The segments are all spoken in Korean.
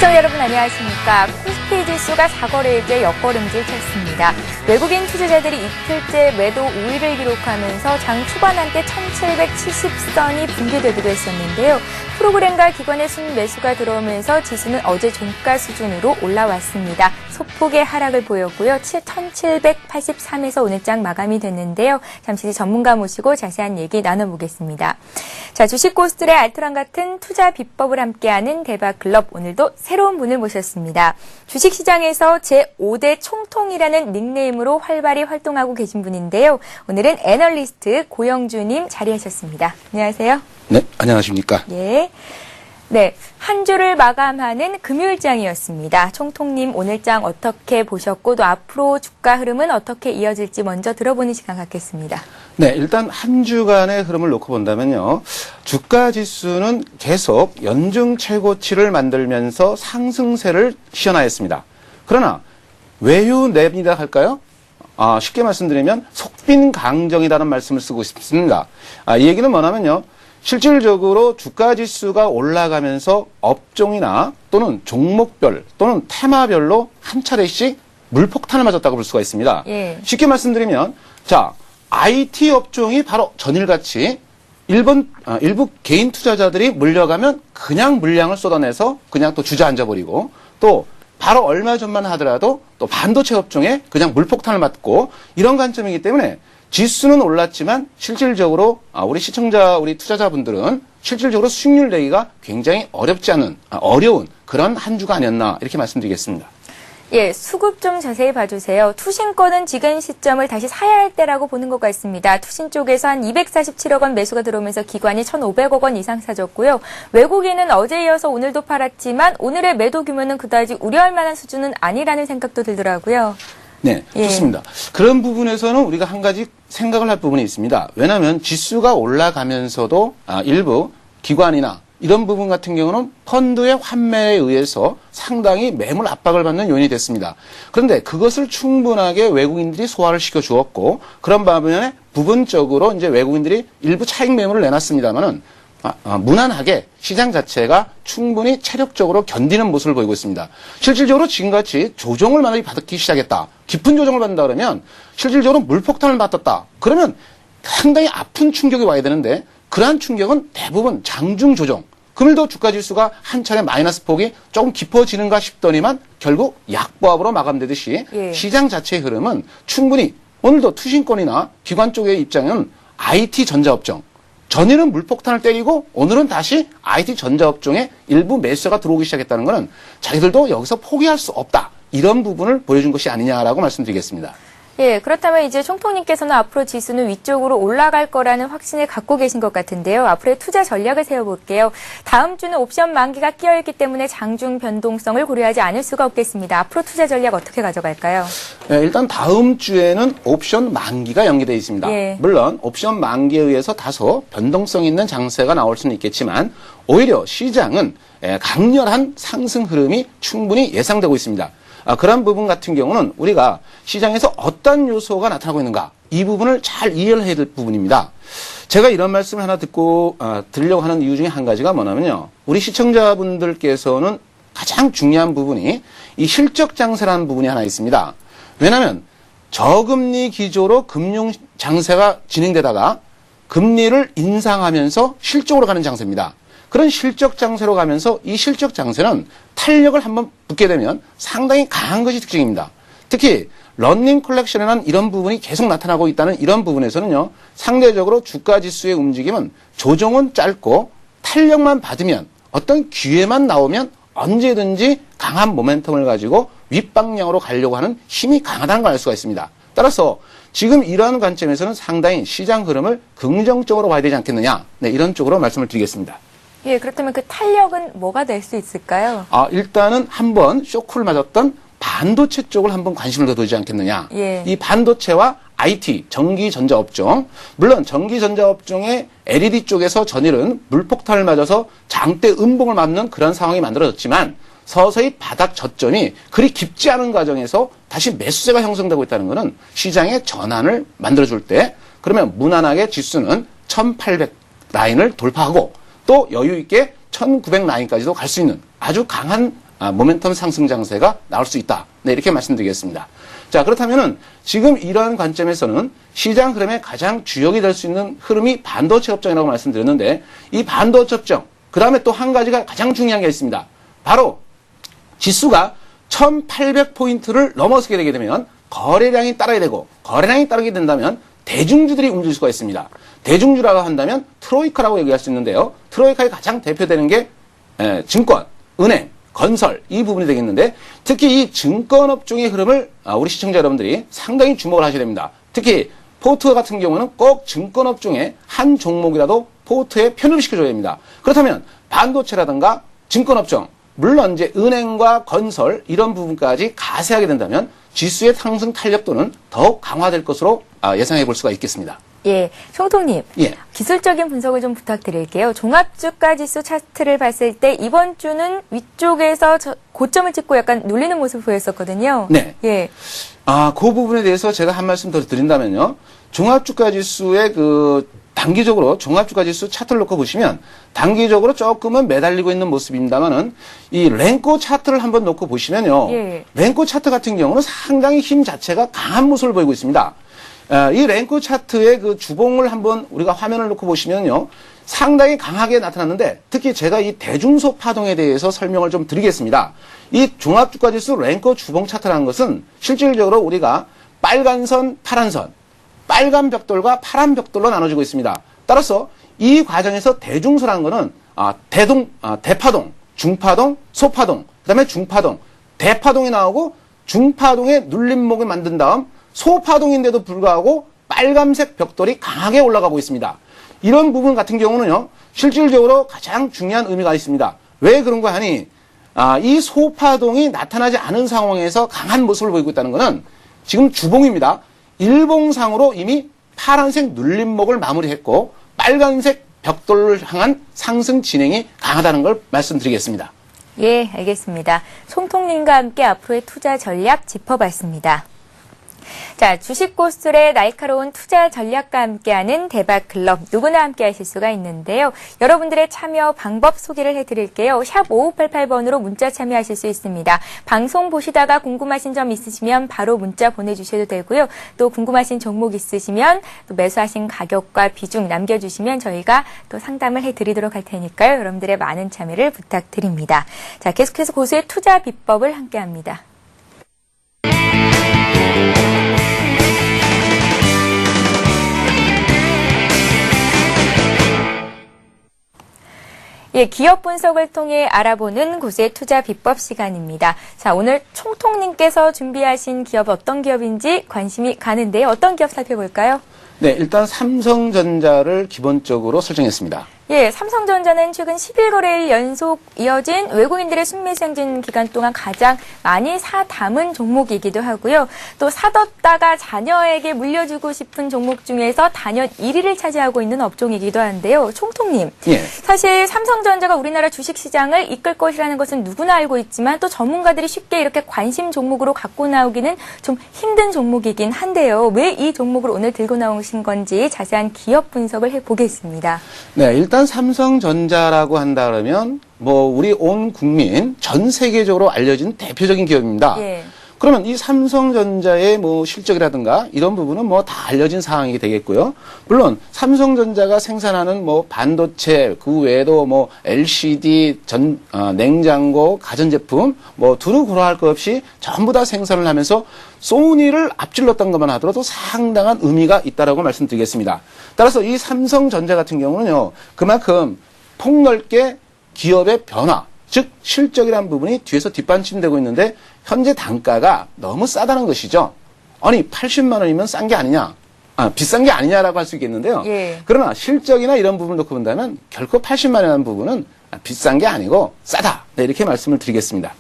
시청자 여러분 안녕하십니까. 코스피 지수가 4거래일째 역걸음질 쳤습니다. 외국인 투자자들이 이틀째 매도 우위를 기록하면서 장 초반 한때 1770선이 붕괴되기도 했었는데요. 프로그램과 기관의 순매수가 들어오면서 지수는 어제 종가 수준으로 올라왔습니다. 소폭의 하락을 보였고요. 1783에서 오늘장 마감이 됐는데요. 잠시 뒤 전문가 모시고 자세한 얘기 나눠보겠습니다. 자, 주식 고수들의 알뜰함 같은 투자 비법을 함께하는 대박클럽, 오늘도 새로운 분을 모셨습니다. 주식시장에서 제5대 총통이라는 닉네임으로 활발히 활동하고 계신 분인데요. 오늘은 애널리스트 고영주님 자리하셨습니다. 안녕하세요. 네, 안녕하십니까. 네. 한 주를 마감하는 금요일장이었습니다. 총통님 오늘장 어떻게 보셨고 또 앞으로 주가 흐름은 어떻게 이어질지 먼저 들어보는 시간 갖겠습니다. 네, 일단 한 주간의 흐름을 놓고 본다면요. 주가 지수는 계속 연중 최고치를 만들면서 상승세를 시현하였습니다. 그러나 외유 내빈이라 할까요? 쉽게 말씀드리면 속빈강정이라는 말씀을 쓰고 싶습니다. 이 얘기는 뭐냐면요. 실질적으로 주가 지수가 올라가면서 업종이나 또는 종목별 또는 테마별로 한 차례씩 물폭탄을 맞았다고 볼 수가 있습니다. 예. 쉽게 말씀드리면 자, IT 업종이 바로 전일같이 일부 개인 투자자들이 물려가면 그냥 물량을 쏟아내서 그냥 또 주저앉아 버리고 또 바로 얼마 전만 하더라도 또 반도체 업종에 그냥 물폭탄을 맞고 이런 관점이기 때문에 지수는 올랐지만 실질적으로 우리 시청자, 우리 투자자분들은 실질적으로 수익률 내기가 굉장히 어려운 그런 한 주가 아니었나 이렇게 말씀드리겠습니다. 예, 수급 좀 자세히 봐주세요. 투신권은 지금 시점을 다시 사야 할 때라고 보는 것 같습니다. 투신 쪽에서 한 247억 원 매수가 들어오면서 기관이 1,500억 원 이상 사줬고요. 외국인은 어제 이어서 오늘도 팔았지만 오늘의 매도 규모는 그다지 우려할 만한 수준은 아니라는 생각도 들더라고요. 네, 좋습니다. 그런 부분에서는 우리가 한 가지 생각을 할 부분이 있습니다. 왜냐하면 지수가 올라가면서도 일부 기관이나 이런 부분 같은 경우는 펀드의 환매에 의해서 상당히 매물 압박을 받는 요인이 됐습니다. 그런데 그것을 충분하게 외국인들이 소화를 시켜 주었고 그런 반면에 부분적으로 이제 외국인들이 일부 차익 매물을 내놨습니다만은 무난하게 시장 자체가 충분히 체력적으로 견디는 모습을 보이고 있습니다. 실질적으로 지금같이 조정을 만약에 받기 시작했다. 깊은 조정을 받는다 그러면 실질적으로 물폭탄을 맞았다. 그러면 상당히 아픈 충격이 와야 되는데 그러한 충격은 대부분 장중 조정. 금일도 주가 지수가 한 차례 마이너스 폭이 조금 깊어지는가 싶더니만 결국 약보합으로 마감되듯이 시장 자체의 흐름은 충분히 오늘도 투신권이나 기관 쪽의 입장은 IT 전자업종. 전일은 물폭탄을 때리고 오늘은 다시 IT 전자업종에 일부 매수가 들어오기 시작했다는 것은 자기들도 여기서 포기할 수 없다. 이런 부분을 보여준 것이 아니냐라고 말씀드리겠습니다. 예, 그렇다면 이제 총통님께서는 앞으로 지수는 위쪽으로 올라갈 거라는 확신을 갖고 계신 것 같은데요. 앞으로의 투자 전략을 세워볼게요. 다음 주는 옵션 만기가 끼어있기 때문에 장중 변동성을 고려하지 않을 수가 없겠습니다. 앞으로 투자 전략 어떻게 가져갈까요? 네, 일단 다음 주에는 옵션 만기가 연기되어 있습니다. 예. 물론 옵션 만기에 의해서 다소 변동성 있는 장세가 나올 수는 있겠지만 오히려 시장은 강렬한 상승 흐름이 충분히 예상되고 있습니다. 그런 부분 같은 경우는 우리가 시장에서 어떤 요소가 나타나고 있는가 이 부분을 잘 이해를 해야 될 부분입니다. 제가 이런 말씀을 하나 드리려고 하는 이유 중에 한 가지가 뭐냐면요. 우리 시청자분들께서는 가장 중요한 부분이 이 실적 장세라는 부분이 하나 있습니다. 왜냐하면 저금리 기조로 금융 장세가 진행되다가 금리를 인상하면서 실적으로 가는 장세입니다. 그런 실적 장세로 가면서 이 실적 장세는 탄력을 한번 붙게 되면 상당히 강한 것이 특징입니다. 특히 런닝 컬렉션이라는 이런 부분이 계속 나타나고 있다는 이런 부분에서는요. 상대적으로 주가 지수의 움직임은 조정은 짧고 탄력만 받으면 어떤 기회만 나오면 언제든지 강한 모멘텀을 가지고 윗방향으로 가려고 하는 힘이 강하다는 걸 알 수가 있습니다. 따라서 지금 이러한 관점에서는 상당히 시장 흐름을 긍정적으로 봐야 되지 않겠느냐. 네, 이런 쪽으로 말씀을 드리겠습니다. 예, 그렇다면 그 탄력은 뭐가 될 수 있을까요? 일단은 한번 쇼크를 맞았던 반도체 쪽을 한번 관심을 더 두지 않겠느냐. 예. 이 반도체와 IT, 전기전자업종. 물론 전기전자업종의 LED 쪽에서 전일은 물폭탄을 맞아서 장대 음봉을 맞는 그런 상황이 만들어졌지만 서서히 바닥 저점이 그리 깊지 않은 과정에서 다시 매수세가 형성되고 있다는 것은 시장의 전환을 만들어줄 때 그러면 무난하게 지수는 1800 라인을 돌파하고 또 여유 있게 1900 라인까지도 갈 수 있는 아주 강한 모멘텀 상승 장세가 나올 수 있다. 네, 이렇게 말씀드리겠습니다. 자, 그렇다면은 지금 이러한 관점에서는 시장 흐름의 가장 주역이 될 수 있는 흐름이 반도체 업종이라고 말씀드렸는데, 이 반도체 업종, 그 다음에 또 한 가지가 가장 중요한 게 있습니다. 바로 지수가 1800포인트를 넘어서게 되게 되면 거래량이 따라야 되고, 거래량이 따르게 된다면 대중주들이 움직일 수가 있습니다. 대중주라고 한다면 트로이카라고 얘기할 수 있는데요. 트로이카의 가장 대표되는 게 증권, 은행, 건설 이 부분이 되겠는데, 특히 이 증권업종의 흐름을 우리 시청자 여러분들이 상당히 주목을 하셔야 됩니다. 특히 포트 같은 경우는 꼭 증권업종의 한 종목이라도 포트에 편입을 시켜줘야 됩니다. 그렇다면 반도체라든가 증권업종, 물론 이제 은행과 건설 이런 부분까지 가세하게 된다면 지수의 상승 탄력도는 더욱 강화될 것으로 예상해 볼 수가 있겠습니다. 예, 총통님. 예. 기술적인 분석을 좀 부탁드릴게요. 종합주가지수 차트를 봤을 때 이번 주는 위쪽에서 고점을 찍고 약간 눌리는 모습을 보였었거든요. 네. 예. 그 부분에 대해서 제가 한 말씀 더 드린다면요. 종합주가지수의 단기적으로 종합주가지수 차트를 놓고 보시면 단기적으로 조금은 매달리고 있는 모습입니다만은 이 랭코 차트를 한번 놓고 보시면요. 예. 랭코 차트 같은 경우는 상당히 힘 자체가 강한 모습을 보이고 있습니다. 이 랭코 차트의 그 주봉을 한번 우리가 화면을 놓고 보시면요. 상당히 강하게 나타났는데, 특히 제가 이 대중소 파동에 대해서 설명을 좀 드리겠습니다. 이 종합주가지수 랭코 주봉 차트라는 것은 실질적으로 우리가 빨간 선, 파란 선, 빨간 벽돌과 파란 벽돌로 나눠지고 있습니다. 따라서 이 과정에서 대중소라는 것은 대파동, 중파동, 소파동, 그 다음에 중파동, 대파동이 나오고 중파동의 눌림목을 만든 다음 소파동인데도 불구하고 빨간색 벽돌이 강하게 올라가고 있습니다. 이런 부분 같은 경우는요, 실질적으로 가장 중요한 의미가 있습니다. 왜 그런가 하니, 이 소파동이 나타나지 않은 상황에서 강한 모습을 보이고 있다는 것은 지금 주봉입니다. 일봉상으로 이미 파란색 눌림목을 마무리했고 빨간색 벽돌을 향한 상승 진행이 강하다는 걸 말씀드리겠습니다. 예, 알겠습니다. 총통님과 함께 앞으로의 투자 전략 짚어봤습니다. 자, 주식고술의 날카로운 투자 전략과 함께하는 대박클럽, 누구나 함께 하실 수가 있는데요. 여러분들의 참여 방법 소개를 해드릴게요. 샵 5588번으로 문자 참여하실 수 있습니다. 방송 보시다가 궁금하신 점 있으시면 바로 문자 보내주셔도 되고요. 또 궁금하신 종목 있으시면 또 매수하신 가격과 비중 남겨주시면 저희가 또 상담을 해드리도록 할 테니까요. 여러분들의 많은 참여를 부탁드립니다. 자, 계속해서 고수의 투자 비법을 함께합니다. 예, 기업 분석을 통해 알아보는 고수의 투자 비법 시간입니다. 자, 오늘 총통님께서 준비하신 기업 어떤 기업인지 관심이 가는데요. 어떤 기업 살펴볼까요? 네, 일단 삼성전자를 기본적으로 설정했습니다. 예, 삼성전자는 최근 10일 연속 이어진 외국인들의 순매수 행진 기간 동안 가장 많이 사담은 종목이기도 하고요. 또 사뒀다가 자녀에게 물려주고 싶은 종목 중에서 단연 1위를 차지하고 있는 업종이기도 한데요. 총통님, 예. 사실 삼성전자가 우리나라 주식시장을 이끌 것이라는 것은 누구나 알고 있지만 또 전문가들이 쉽게 이렇게 관심 종목으로 갖고 나오기는 좀 힘든 종목이긴 한데요. 왜 이 종목을 오늘 들고 나오신 건지 자세한 기업 분석을 해보겠습니다. 네, 일단 삼성전자라고 한다 그러면 우리 온 국민 전 세계적으로 알려진 대표적인 기업입니다. 예. 그러면 이 삼성전자의 실적이라든가 이런 부분은 다 알려진 사항이 되겠고요. 물론 삼성전자가 생산하는 반도체 그 외에도 LCD 냉장고 가전제품 두루 고라할 것 없이 전부 다 생산을 하면서 소니를 앞질렀던 것만 하더라도 상당한 의미가 있다라고 말씀드리겠습니다. 따라서 이 삼성전자 같은 경우는요, 그만큼 폭넓게 기업의 변화, 즉 실적이라는 부분이 뒤에서 뒷받침되고 있는데 현재 단가가 너무 싸다는 것이죠. 아니 80만 원이면 싼 게 아니냐, 비싼 게 아니냐라고 할 수 있겠는데요. 예. 그러나 실적이나 이런 부분을 놓고 본다면 결코 80만 원이라는 부분은 비싼 게 아니고 싸다. 네, 이렇게 말씀을 드리겠습니다.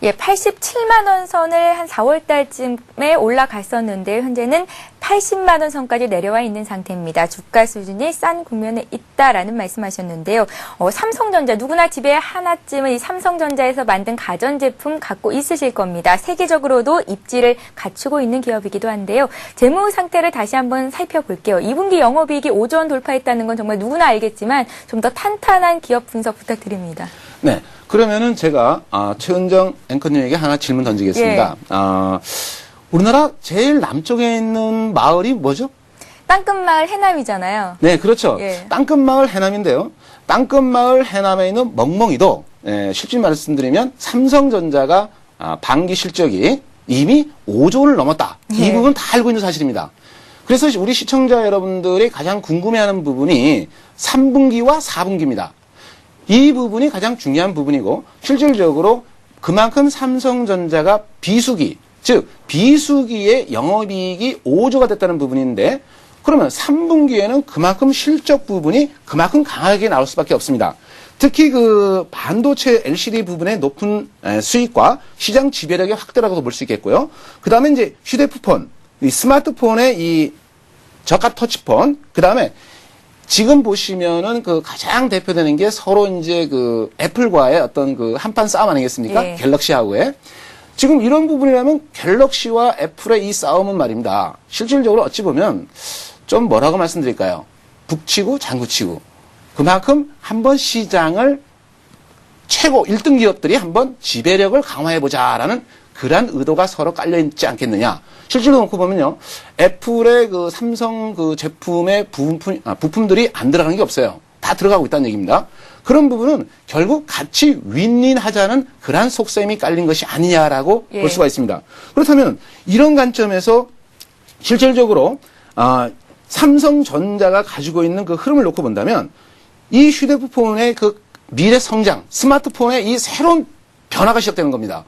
예, 87만 원 선을 한 4월 달쯤에 올라갔었는데 현재는 80만 원 선까지 내려와 있는 상태입니다. 주가 수준이 싼 국면에 있다라는 말씀하셨는데요. 삼성전자 누구나 집에 하나쯤은 이 삼성전자에서 만든 가전제품 갖고 있으실 겁니다. 세계적으로도 입지를 갖추고 있는 기업이기도 한데요. 재무 상태를 다시 한번 살펴볼게요. 2분기 영업이익이 5조 원 돌파했다는 건 정말 누구나 알겠지만 좀 더 탄탄한 기업 분석 부탁드립니다. 네. 그러면은 제가 최은정 앵커님에게 하나 질문 던지겠습니다. 우리나라 제일 남쪽에 있는 마을이 뭐죠? 땅끝마을 해남이잖아요. 네, 그렇죠. 예. 땅끝마을 해남인데요. 땅끝마을 해남에 있는 멍멍이도 실제 말씀드리면 삼성전자가 반기 실적이 이미 5조 원을 넘었다. 이 부분 다 알고 있는 사실입니다. 그래서 우리 시청자 여러분들이 가장 궁금해하는 부분이 3분기와 4분기입니다. 이 부분이 가장 중요한 부분이고 실질적으로 그만큼 삼성전자가 비수기, 즉 비수기의 영업이익이 5조가 됐다는 부분인데 그러면 3분기에는 그만큼 실적 부분이 그만큼 강하게 나올 수밖에 없습니다. 특히 그 반도체 LCD 부분의 높은 수익과 시장 지배력의 확대라고도 볼 수 있겠고요. 그 다음에 이제 휴대폰, 이 스마트폰의 이 저가 터치폰, 그 다음에 지금 보시면은 그 가장 대표되는 게 서로 이제 그 애플과의 어떤 그 한판 싸움 아니겠습니까? 예. 갤럭시하고의. 지금 이런 부분이라면 갤럭시와 애플의 이 싸움은 말입니다. 실질적으로 어찌 보면 좀 뭐라고 말씀드릴까요? 북치고 장구치고. 그만큼 한번 시장을 최고 1등 기업들이 한번 지배력을 강화해보자라는 그러한 의도가 서로 깔려있지 않겠느냐. 실제로 놓고 보면요. 애플의 그 삼성 그 제품의 부품들이 안 들어가는 게 없어요. 다 들어가고 있다는 얘기입니다. 그런 부분은 결국 같이 윈윈하자는 그러한 속셈이 깔린 것이 아니냐라고 볼 수가 있습니다. 그렇다면 이런 관점에서 실질적으로 삼성전자가 가지고 있는 그 흐름을 놓고 본다면 이 휴대폰의 그 미래 성장, 스마트폰의 이 새로운 변화가 시작되는 겁니다.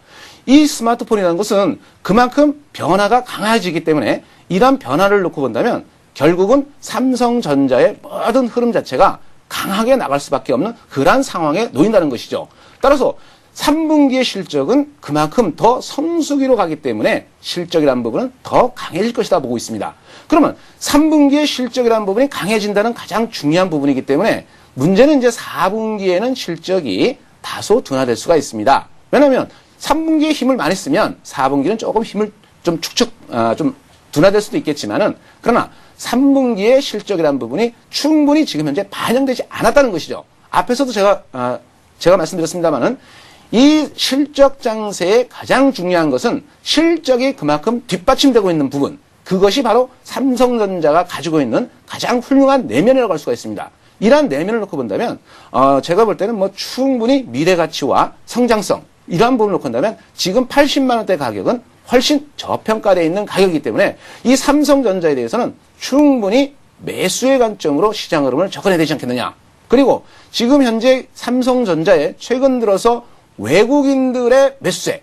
이 스마트폰이라는 것은 그만큼 변화가 강해지기 때문에 이러한 변화를 놓고 본다면 결국은 삼성전자의 모든 흐름 자체가 강하게 나갈 수밖에 없는 그러한 상황에 놓인다는 것이죠. 따라서 3분기의 실적은 그만큼 더 성수기로 가기 때문에 실적이라는 부분은 더 강해질 것이다 보고 있습니다. 그러면 3분기의 실적이라는 부분이 강해진다는 가장 중요한 부분이기 때문에 문제는 이제 4분기에는 실적이 다소 둔화될 수가 있습니다. 왜냐하면 3분기에 힘을 많이 쓰면 4분기는 조금 힘을 좀 좀 둔화될 수도 있겠지만은 그러나 3분기의 실적이라는 부분이 충분히 지금 현재 반영되지 않았다는 것이죠. 앞에서도 제가 말씀드렸습니다만은 이 실적 장세의 가장 중요한 것은 실적이 그만큼 뒷받침되고 있는 부분, 그것이 바로 삼성전자가 가지고 있는 가장 훌륭한 내면이라고 할 수가 있습니다. 이러한 내면을 놓고 본다면 제가 볼 때는 뭐 충분히 미래 가치와 성장성 이러한 부분을 놓고 본다면 지금 80만 원대 가격은 훨씬 저평가되어 있는 가격이기 때문에 이 삼성전자에 대해서는 충분히 매수의 관점으로 시장 흐름을 접근해야 되지 않겠느냐. 그리고 지금 현재 삼성전자에 최근 들어서 외국인들의 매수세,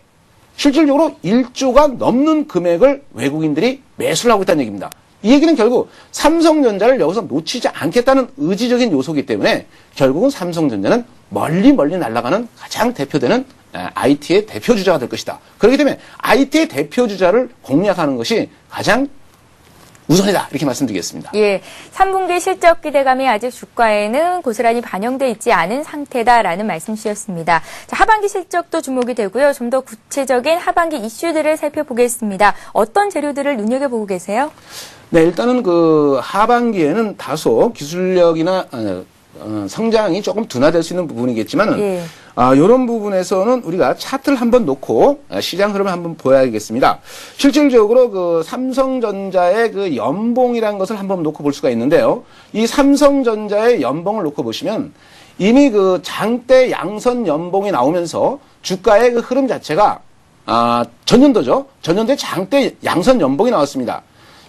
실질적으로 1조가 넘는 금액을 외국인들이 매수를 하고 있다는 얘기입니다. 이 얘기는 결국 삼성전자를 여기서 놓치지 않겠다는 의지적인 요소이기 때문에 결국은 삼성전자는 멀리 날아가는 가장 대표되는 IT의 대표주자가 될 것이다. 그렇기 때문에 IT의 대표주자를 공략하는 것이 가장 우선이다. 이렇게 말씀드리겠습니다. 예, 3분기 실적 기대감이 아직 주가에는 고스란히 반영돼 있지 않은 상태다라는 말씀 주셨습니다. 자, 하반기 실적도 주목이 되고요. 좀 더 구체적인 하반기 이슈들을 살펴보겠습니다. 어떤 재료들을 눈여겨보고 계세요? 네, 일단은 그 하반기에는 다소 기술력이나 성장이 조금 둔화될 수 있는 부분이겠지만은 이런 부분에서는 우리가 차트를 한번 놓고 시장 흐름을 한번 보여야겠습니다. 실질적으로 그 삼성전자의 그 연봉이라는 것을 한번 놓고 볼 수가 있는데요. 이 삼성전자의 연봉을 놓고 보시면 이미 그 장대 양선 연봉이 나오면서 주가의 그 흐름 자체가 전년도죠. 전년도에 장대 양선 연봉이 나왔습니다.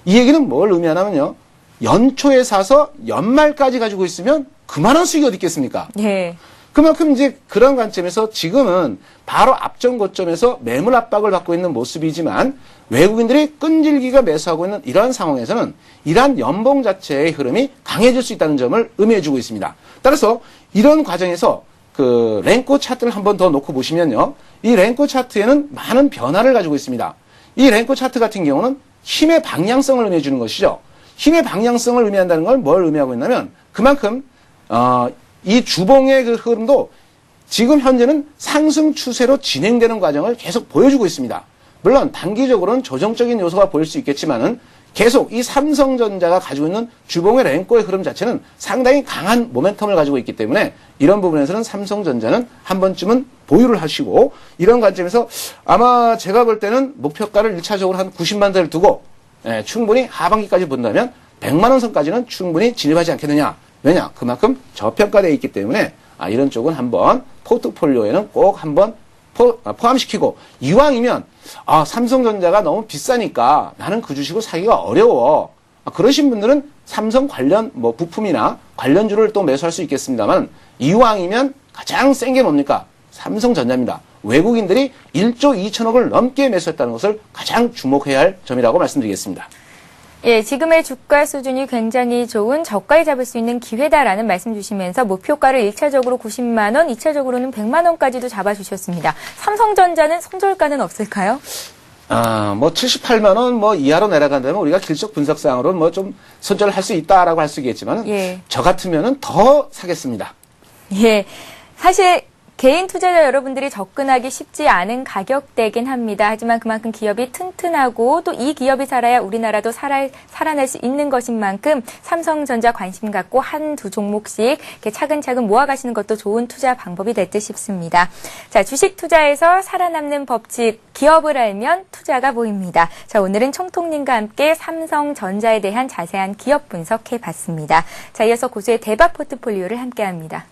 이 얘기는 뭘 의미하냐면요. 연초에 사서 연말까지 가지고 있으면 그만한 수익이 어디 있겠습니까? 예. 그만큼 이제 그런 관점에서 지금은 바로 앞전 고점에서 매물 압박을 받고 있는 모습이지만 외국인들이 끈질기게 매수하고 있는 이러한 상황에서는 이러한 연봉 자체의 흐름이 강해질 수 있다는 점을 의미해주고 있습니다. 따라서 이런 과정에서 그 랭코 차트를 한번 더 놓고 보시면요. 이 랭코 차트에는 많은 변화를 가지고 있습니다. 이 랭코 차트 같은 경우는 힘의 방향성을 의미해 주는 것이죠. 힘의 방향성을 의미한다는 걸 뭘 의미하고 있냐면 그만큼 이 주봉의 그 흐름도 지금 현재는 상승 추세로 진행되는 과정을 계속 보여주고 있습니다. 물론 단기적으로는 조정적인 요소가 보일 수 있겠지만은 계속 이 삼성전자가 가지고 있는 주봉의 랭꼬의 흐름 자체는 상당히 강한 모멘텀을 가지고 있기 때문에 이런 부분에서는 삼성전자는 한 번쯤은 보유를 하시고 이런 관점에서 아마 제가 볼 때는 목표가를 1차적으로 한 90만 대를 두고 충분히 하반기까지 본다면 100만 원 선까지는 충분히 진입하지 않겠느냐. 왜냐? 그만큼 저평가되어 있기 때문에 이런 쪽은 한번 포트폴리오에는 꼭 한번 포함시키고 이왕이면 삼성전자가 너무 비싸니까 나는 그 주식을 사기가 어려워. 그러신 분들은 삼성 관련 부품이나 관련주를 또 매수할 수 있겠습니다만 이왕이면 가장 센 게 뭡니까? 삼성전자입니다. 외국인들이 1조 2천억을 넘게 매수했다는 것을 가장 주목해야 할 점이라고 말씀드리겠습니다. 예, 지금의 주가 수준이 굉장히 좋은 저가에 잡을 수 있는 기회다라는 말씀 주시면서 목표가를 1차적으로 90만 원, 2차적으로는 100만 원까지도 잡아주셨습니다. 삼성전자는 손절가는 없을까요? 78만 원 이하로 내려간다면 우리가 길적 분석상으로 좀 손절을 할 수 있다라고 할 수 있겠지만 저 같으면은 더 사겠습니다. 예, 사실 개인 투자자 여러분들이 접근하기 쉽지 않은 가격대긴 합니다. 하지만 그만큼 기업이 튼튼하고 또 이 기업이 살아야 우리나라도 살아날 수 있는 것인 만큼 삼성전자 관심 갖고 한두 종목씩 이렇게 차근차근 모아가시는 것도 좋은 투자 방법이 될 듯 싶습니다. 자, 주식 투자에서 살아남는 법칙, 기업을 알면 투자가 보입니다. 자, 오늘은 총통님과 함께 삼성전자에 대한 자세한 기업 분석해봤습니다. 자, 이어서 고수의 대박 포트폴리오를 함께합니다.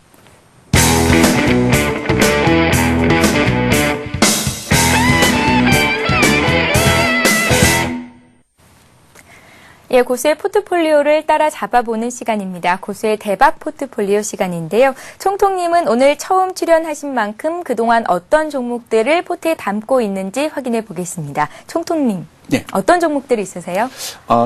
예, 고수의 포트폴리오를 따라 잡아보는 시간입니다. 고수의 대박 포트폴리오 시간인데요. 총통님은 오늘 처음 출연하신 만큼 그동안 어떤 종목들을 포트에 담고 있는지 확인해 보겠습니다. 총통님, 네. 어떤 종목들이 있으세요?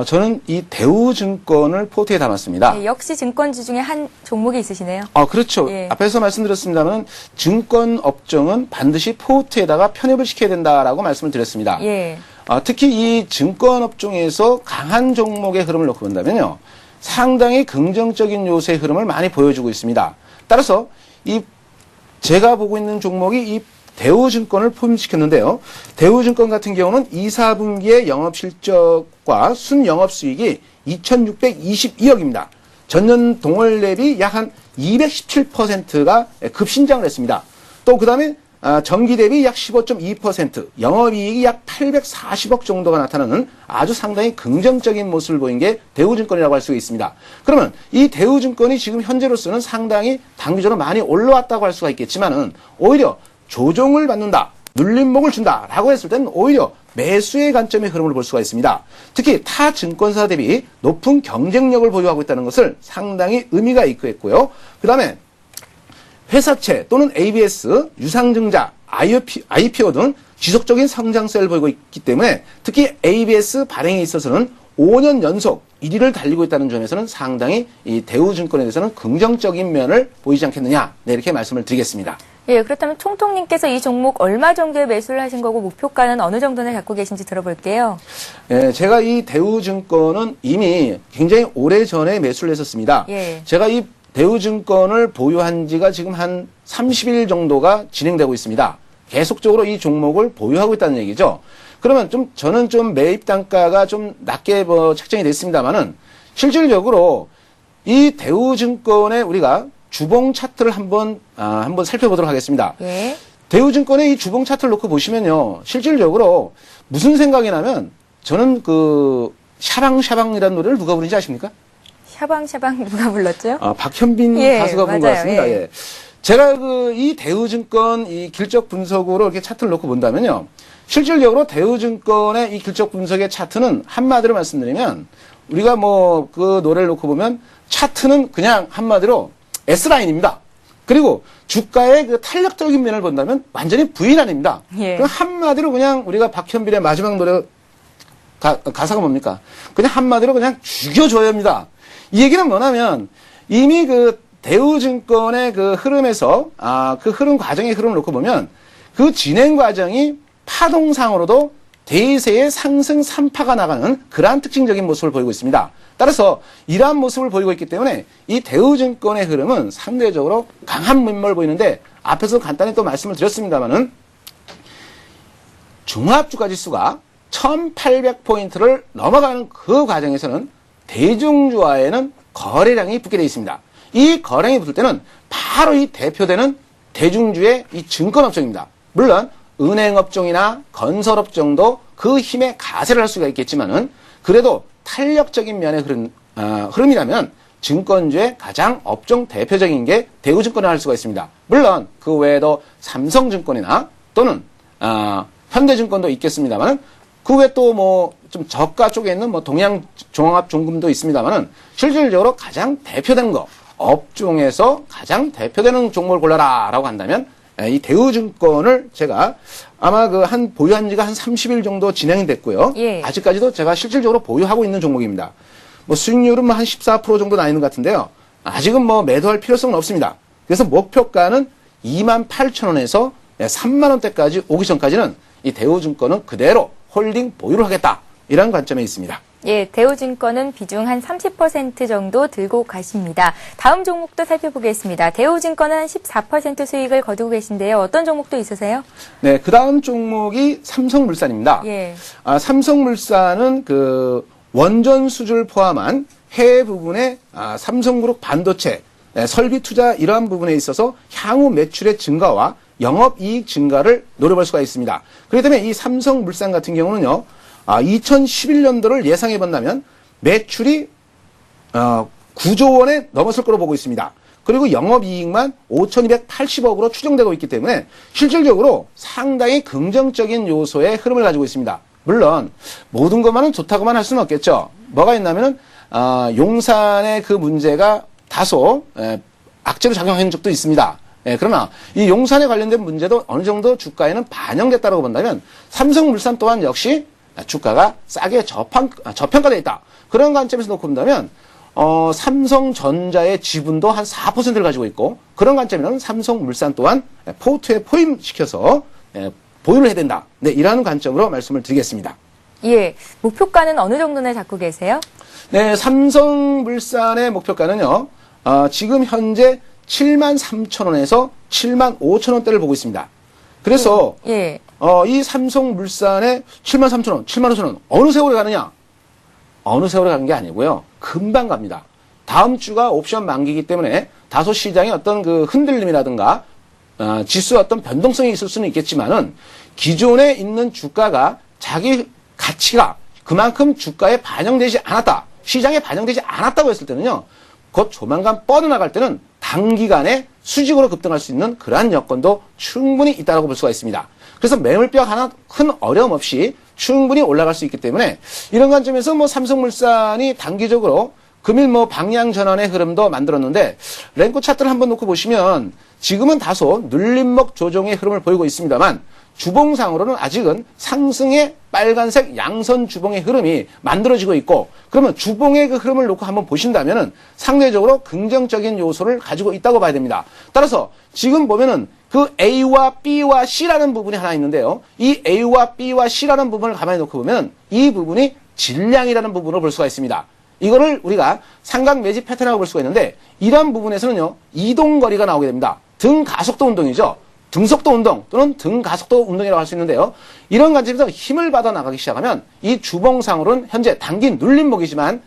저는 이 대우증권을 포트에 담았습니다. 네, 역시 증권주 중에 한 종목이 있으시네요. 그렇죠. 예. 앞에서 말씀드렸습니다만 증권 업종은 반드시 포트에다가 편입을 시켜야 된다라고 말씀을 드렸습니다. 예. 특히 이 증권 업종에서 강한 종목의 흐름을 놓고 본다면요. 상당히 긍정적인 요소의 흐름을 많이 보여주고 있습니다. 따라서 제가 보고 있는 종목이 이 대우증권을 포함시켰는데요. 대우증권 같은 경우는 2, 4분기의 영업실적과 순영업수익이 2,622억입니다. 전년 동월 대비 약 한 217%가 급신장을 했습니다. 또 그 다음에 전기 대비 약 15.2%, 영업이익이 약 840억 정도가 나타나는 아주 상당히 긍정적인 모습을 보인 게 대우증권이라고 할 수가 있습니다. 그러면 이 대우증권이 지금 현재로서는 상당히 단기적으로 많이 올라왔다고 할 수가 있겠지만은 오히려 조정을 받는다, 눌림목을 준다라고 했을 때는 오히려 매수의 관점의 흐름을 볼 수가 있습니다. 특히 타 증권사 대비 높은 경쟁력을 보유하고 있다는 것을 상당히 의미가 있고요. 그 다음에 회사채 또는 ABS, 유상증자, IPO 등 지속적인 성장세를 보이고 있기 때문에 특히 ABS 발행에 있어서는 5년 연속 1위를 달리고 있다는 점에서는 상당히 이 대우증권에 대해서는 긍정적인 면을 보이지 않겠느냐, 네, 이렇게 말씀을 드리겠습니다. 예, 그렇다면 총통님께서 이 종목 얼마 정도에 매수를 하신 거고 목표가는 어느 정도나 갖고 계신지 들어볼게요. 예, 제가 이 대우증권은 이미 굉장히 오래전에 매수를 했었습니다. 예. 제가 이 대우증권을 보유한 지가 지금 한 30일 정도가 진행되고 있습니다. 계속적으로 이 종목을 보유하고 있다는 얘기죠. 그러면 저는 매입 단가가 좀 낮게 책정이 됐습니다만은 실질적으로 이 대우증권의 우리가 주봉 차트를 한번 살펴보도록 하겠습니다. 예. 대우증권의 이 주봉 차트를 놓고 보시면요. 실질적으로 무슨 생각이 나면 저는 샤방샤방이라는 노래를 누가 부르는지 아십니까? 샤방샤방 누가 불렀죠? 박현빈 가수가 부른 것 같습니다. 예. 제가 이 대우증권 이 길적 분석으로 이렇게 차트를 놓고 본다면요. 실질적으로 대우증권의 이 길적 분석의 차트는 한마디로 말씀드리면 우리가 그 노래를 놓고 보면 차트는 그냥 한마디로 S라인입니다. 그리고 주가의 그 탄력적인 면을 본다면 완전히 V라인입니다. 예. 한마디로 그냥 우리가 박현빈의 마지막 노래 가사가 뭡니까? 그냥 한마디로 그냥 죽여줘야 합니다. 이 얘기는 뭐냐면 이미 그 대우증권의 그 흐름에서 그 흐름 과정의 흐름을 놓고 보면 그 진행 과정이 파동상으로도 대세의 상승 3파가 나가는 그러한 특징적인 모습을 보이고 있습니다. 따라서 이러한 모습을 보이고 있기 때문에 이 대우증권의 흐름은 상대적으로 강한 면모를 보이는데 앞에서 간단히 또 말씀을 드렸습니다만은 종합주가지수가 1800포인트를 넘어가는 그 과정에서는 대중주와에는 거래량이 붙게 되어 있습니다. 이 거래량이 붙을 때는 바로 이 대표되는 대중주의 이 증권업종입니다. 물론 은행업종이나 건설업종도 그 힘에 가세를 할 수가 있겠지만은 그래도 탄력적인 면의 흐름이라면 증권주의 가장 업종 대표적인 게 대우증권을 할 수가 있습니다. 물론 그 외에도 삼성증권이나 또는 현대증권도 있겠습니다만은 그 외에 또 뭐 좀 저가 쪽에 있는 뭐 동양종합종금도 있습니다만은 실질적으로 가장 대표되는 거 업종에서 가장 대표되는 종목을 골라라라고 한다면 이 대우증권을 제가 아마 보유한 지가 한 30일 정도 진행이 됐고요. 예. 아직까지도 제가 실질적으로 보유하고 있는 종목입니다. 뭐 수익률은 한 14% 정도 나 있는 것 같은데요. 아직은 뭐 매도할 필요성은 없습니다. 그래서 목표가는 28,000원에서 3만원대까지 오기 전까지는 이 대우증권은 그대로 홀딩 보유를 하겠다. 이런 관점에 있습니다. 예, 대우증권은 비중 한 30% 정도 들고 가십니다. 다음 종목도 살펴보겠습니다. 대우증권은 한 14% 수익을 거두고 계신데요. 어떤 종목도 있으세요? 네, 그 다음 종목이 삼성물산입니다. 예. 삼성물산은 원전 수주를 포함한 해외 부분의 삼성그룹 반도체, 설비 투자 이러한 부분에 있어서 향후 매출의 증가와 영업이익 증가를 노려볼 수가 있습니다. 그렇기 때문에 이 삼성물산 같은 경우는요, 2011년도를 예상해 본다면 매출이 9조 원에 넘었을 거로 보고 있습니다. 그리고 영업이익만 5,280억으로 추정되고 있기 때문에 실질적으로 상당히 긍정적인 요소의 흐름을 가지고 있습니다. 물론 모든 것만은 좋다고만 할 수는 없겠죠. 뭐가 있냐면은 용산의 그 문제가 다소 악재로 작용한 적도 있습니다. 그러나 이 용산에 관련된 문제도 어느 정도 주가에는 반영됐다고 본다면 삼성물산 또한 역시 주가가 싸게 저평가되어 있다. 그런 관점에서 놓고 본다면 삼성전자의 지분도 한 4%를 가지고 있고 그런 관점에는 삼성물산 또한 포트에 포함시켜서 보유를 해야 된다. 네, 이러한 관점으로 말씀을 드리겠습니다. 예, 목표가는 어느 정도나 잡고 계세요? 네, 삼성물산의 목표가는요. 지금 현재 73,000원에서 75,000원대를 보고 있습니다. 그래서 예. 이 삼성물산의 73,000원, 75,000원 어느 세월에 가느냐? 어느 세월에 가는 게 아니고요. 금방 갑니다. 다음 주가 옵션 만기이기 때문에 다소 시장의 어떤 흔들림이라든가 지수의 어떤 변동성이 있을 수는 있겠지만은 기존에 있는 주가가 자기 가치가 그만큼 주가에 반영되지 않았다. 시장에 반영되지 않았다고 했을 때는요. 곧 조만간 뻗어나갈 때는 단기간에 수직으로 급등할 수 있는 그러한 여건도 충분히 있다고 볼 수가 있습니다. 그래서 매물벽 하나 큰 어려움 없이 충분히 올라갈 수 있기 때문에 이런 관점에서 삼성물산이 단기적으로 금일 방향 전환의 흐름도 만들었는데 랭코 차트를 한번 놓고 보시면 지금은 다소 눌림목 조정의 흐름을 보이고 있습니다만 주봉상으로는 아직은 상승의 빨간색 양선 주봉의 흐름이 만들어지고 있고 그러면 주봉의 그 흐름을 놓고 한번 보신다면은 상대적으로 긍정적인 요소를 가지고 있다고 봐야 됩니다. 따라서 지금 보면은 그 A와 B와 C라는 부분이 하나 있는데요. 이 A와 B와 C라는 부분을 가만히 놓고 보면 이 부분이 질량이라는 부분으로 볼 수가 있습니다. 이거를 우리가 삼각 매집 패턴이라고 볼 수가 있는데 이러한 부분에서는요. 이동거리가 나오게 됩니다. 등 가속도 운동이죠. 등속도 운동 또는 등 가속도 운동이라고 할 수 있는데요. 이런 관점에서 힘을 받아 나가기 시작하면 이 주봉상으로는 현재 단기 눌림목이지만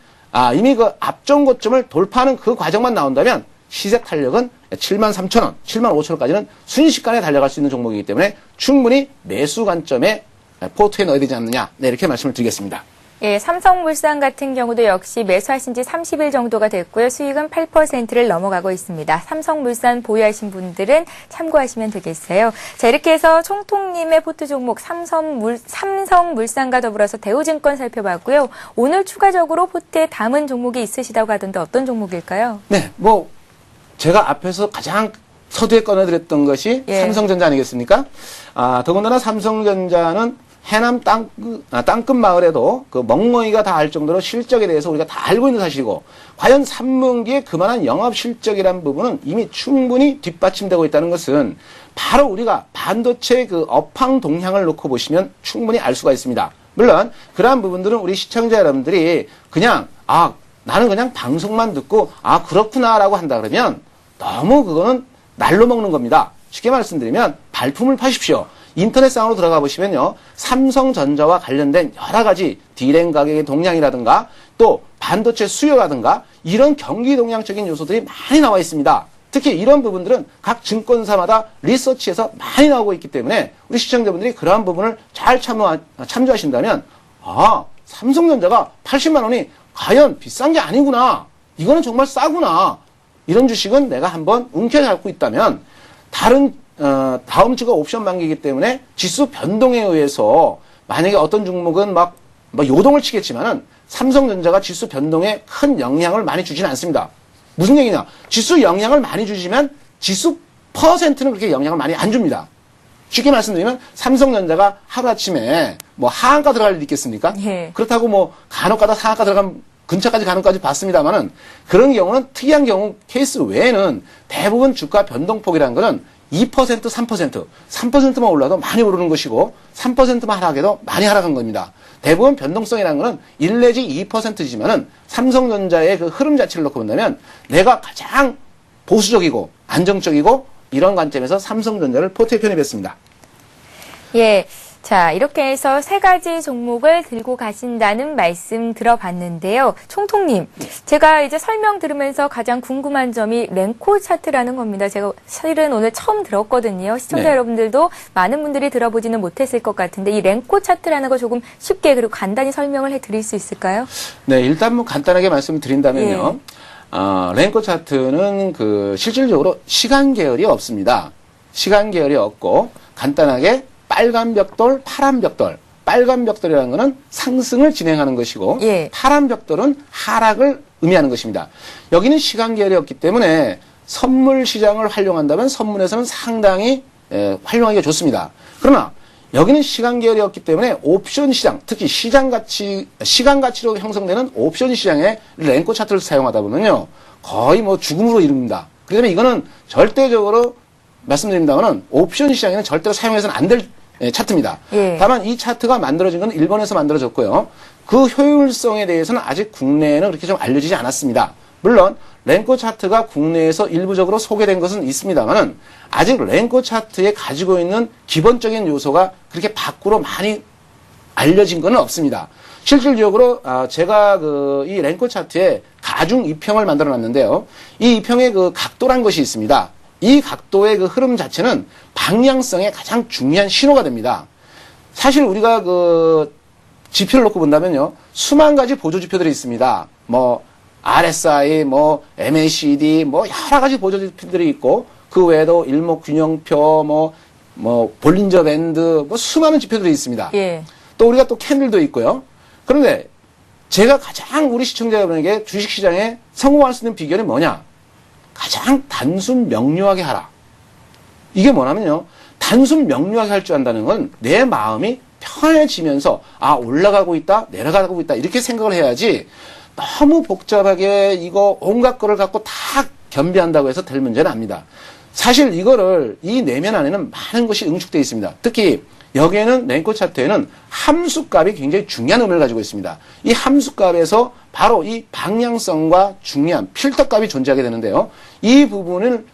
이미 그 앞전 고점을 돌파하는 그 과정만 나온다면 시세 탄력은 73,000원, 75,000원까지는 순식간에 달려갈 수 있는 종목이기 때문에 충분히 매수 관점에 포트에 넣어야 되지 않느냐. 네, 이렇게 말씀을 드리겠습니다. 예, 삼성물산 같은 경우도 역시 매수하신 지 30일 정도가 됐고요. 수익은 8%를 넘어가고 있습니다. 삼성물산 보유하신 분들은 참고하시면 되겠어요. 자, 이렇게 해서 총통님의 포트 종목 삼성물산과 더불어서 대우증권 살펴봤고요. 오늘 추가적으로 포트에 담은 종목이 있으시다고 하던데 어떤 종목일까요? 네, 제가 앞에서 가장 서두에 꺼내드렸던 것이 예. 삼성전자 아니겠습니까? 더군다나 삼성전자는 해남 땅끝 마을에도 그 멍멍이가 다 알 정도로 실적에 대해서 우리가 다 알고 있는 사실이고, 과연 3분기에 그만한 영업 실적이라는 부분은 이미 충분히 뒷받침되고 있다는 것은 바로 우리가 반도체 그 업황 동향을 놓고 보시면 충분히 알 수가 있습니다. 물론 그러한 부분들은 우리 시청자 여러분들이 그냥 나는 그냥 방송만 듣고 그렇구나라고 한다 그러면 너무 그거는 날로 먹는 겁니다. 쉽게 말씀드리면 발품을 파십시오. 인터넷상으로 들어가 보시면요, 삼성전자와 관련된 여러 가지 D램 가격의 동향이라든가 또 반도체 수요라든가 이런 경기 동향적인 요소들이 많이 나와 있습니다. 특히 이런 부분들은 각 증권사마다 리서치에서 많이 나오고 있기 때문에 우리 시청자분들이 그러한 부분을 잘 참조하신다면 삼성전자가 80만 원이 과연 비싼 게 아니구나, 이거는 정말 싸구나, 이런 주식은 내가 한번 움켜잡고 있다면 다음 주가 옵션 만기이기 때문에 지수 변동에 의해서 만약에 어떤 종목은 막 요동을 치겠지만은 삼성전자가 지수 변동에 큰 영향을 많이 주지는 않습니다. 무슨 얘기냐? 지수 영향을 많이 주지만 지수 퍼센트는 그렇게 영향을 많이 안 줍니다. 쉽게 말씀드리면 삼성전자가 하루아침에 하한가 들어갈 일 있겠습니까? 예. 그렇다고 간혹가다 상한가 들어가면 근처까지 가는 까지 봤습니다만은 그런 경우는 특이한 경우 케이스 외에는 대부분 주가 변동폭이라는 거는 2%, 3%만 올라도 많이 오르는 것이고 3%만 하락해도 많이 하락한 겁니다. 대부분 변동성이라는 것은 1 내지 2%지만은 삼성전자의 그 흐름 자체를 놓고 본다면 내가 가장 보수적이고 안정적이고 이런 관점에서 삼성전자를 포트에 편입했습니다. 예. 자, 이렇게 해서 세 가지 종목을 들고 가신다는 말씀 들어봤는데요. 총통님, 제가 이제 설명 들으면서 가장 궁금한 점이 랭코 차트라는 겁니다. 제가 실은 오늘 처음 들었거든요. 시청자 네. 여러분들도 많은 분들이 들어보지는 못했을 것 같은데 이 랭코 차트라는 거 조금 쉽게 그리고 간단히 설명을 해드릴 수 있을까요? 네, 일단 간단하게 말씀드린다면요. 랭코 차트는 실질적으로 시간 계열이 없습니다. 시간 계열이 없고 간단하게 빨간 벽돌, 파란 벽돌. 빨간 벽돌이라는 것은 상승을 진행하는 것이고 예. 파란 벽돌은 하락을 의미하는 것입니다. 여기는 시간 계열이 없기 때문에 선물 시장을 활용한다면 선물에서는 상당히 활용하기가 좋습니다. 그러나 여기는 시간 계열이 없기 때문에 옵션 시장, 특히 시간 가치로 형성되는 옵션 시장에 랭코 차트를 사용하다 보면요, 거의 죽음으로 이릅니다. 그렇기 때문에 이거는 절대적으로 말씀드립니다만은 옵션 시장에는 절대로 사용해서는 안 될 차트입니다. 예. 다만 이 차트가 만들어진 건 일본에서 만들어졌고요. 그 효율성에 대해서는 아직 국내에는 그렇게 좀 알려지지 않았습니다. 물론 랭코 차트가 국내에서 일부적으로 소개된 것은 있습니다만은 아직 랭코 차트에 가지고 있는 기본적인 요소가 그렇게 밖으로 많이 알려진 건 없습니다. 실질적으로 제가 이 랭코 차트에 가중 이평을 만들어 놨는데요. 이 이평의 각도란 것이 있습니다. 이 각도의 흐름 자체는 방향성의 가장 중요한 신호가 됩니다. 사실 우리가 지표를 놓고 본다면요, 수만 가지 보조 지표들이 있습니다. RSI, MACD, 여러 가지 보조 지표들이 있고, 그 외에도 일목균형표, 볼린저 밴드, 수많은 지표들이 있습니다. 예. 또 우리가 또 캔들도 있고요. 그런데 제가 가장 우리 시청자 여러분에게 주식시장에 성공할 수 있는 비결이 뭐냐? 가장 단순 명료하게 하라. 이게 뭐냐면요, 단순 명료하게 할 줄 안다는 건 내 마음이 편해지면서 올라가고 있다, 내려가고 있다 이렇게 생각을 해야지 너무 복잡하게 이거 온갖 거를 갖고 다 겸비한다고 해서 될 문제는 아닙니다. 사실 이 내면 안에는 많은 것이 응축되어 있습니다. 특히 여기에는 랭코 차트에는 함수값이 굉장히 중요한 의미를 가지고 있습니다. 이 함수값에서 바로 이 방향성과 중요한 필터값이 존재하게 되는데요. 이 부분을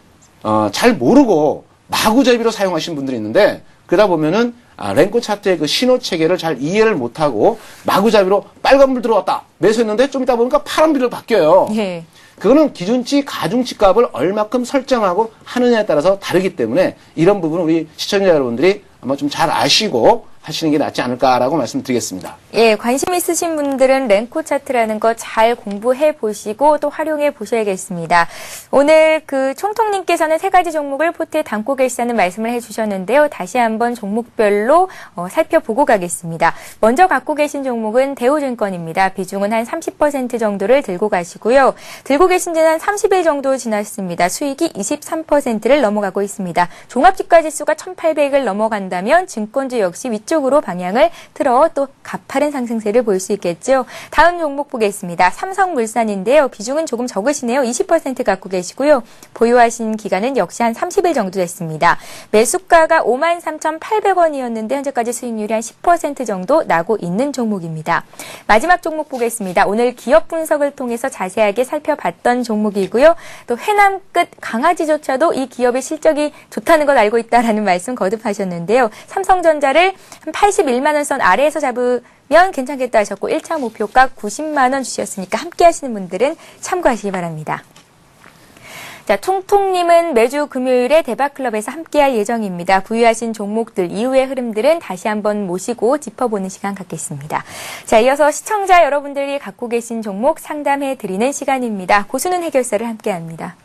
잘 모르고 마구잡이로 사용하시는 분들이 있는데, 그러다 보면은 랭코 차트의 신호 체계를 잘 이해를 못하고 마구잡이로 빨간불 들어왔다 매수했는데 좀 이따 보니까 파란불로 바뀌어요. 예. 그거는 기준치, 가중치 값을 얼마큼 설정하고 하느냐에 따라서 다르기 때문에 이런 부분은 우리 시청자 여러분들이 아마 좀 잘 아시고 하시는 게 낫지 않을까라고 말씀드리겠습니다. 예, 관심 있으신 분들은 랭코 차트라는 거 잘 공부해 보시고 또 활용해 보셔야겠습니다. 오늘 그 총통님께서는 3가지 종목을 포트에 담고 계시다는 말씀을 해주셨는데요. 다시 한번 종목별로 살펴보고 가겠습니다. 먼저 갖고 계신 종목은 대우증권입니다. 비중은 한 30% 정도를 들고 가시고요. 들고 계신 지는 한 30일 정도 지났습니다. 수익이 23%를 넘어가고 있습니다. 종합주가지수가 1800을 넘어간다면 증권주 역시 위쪽으로 방향을 틀어 또 가파른 상승세를 볼 수 있겠죠. 다음 종목 보겠습니다. 삼성물산인데요. 비중은 조금 적으시네요. 20% 갖고 계시고요. 보유하신 기간은 역시 한 30일 정도 됐습니다. 매수가가 53,800원이었는데 현재까지 수익률이 한 10% 정도 나고 있는 종목입니다. 마지막 종목 보겠습니다. 오늘 기업 분석을 통해서 자세하게 살펴봤던 종목이고요. 또 회남 끝 강아지조차도 이 기업의 실적이 좋다는 걸 알고 있다라는 말씀 거듭하셨는데요. 삼성전자를 한 81만 원 선 아래에서 잡으면 괜찮겠다 하셨고 1차 목표가 90만 원 주셨으니까 함께 하시는 분들은 참고하시기 바랍니다. 자, 통통님은 매주 금요일에 대박클럽에서 함께할 예정입니다. 부유하신 종목들 이후의 흐름들은 다시 한번 모시고 짚어보는 시간 갖겠습니다. 자, 이어서 시청자 여러분들이 갖고 계신 종목 상담해 드리는 시간입니다. 고수는 해결사를 함께합니다.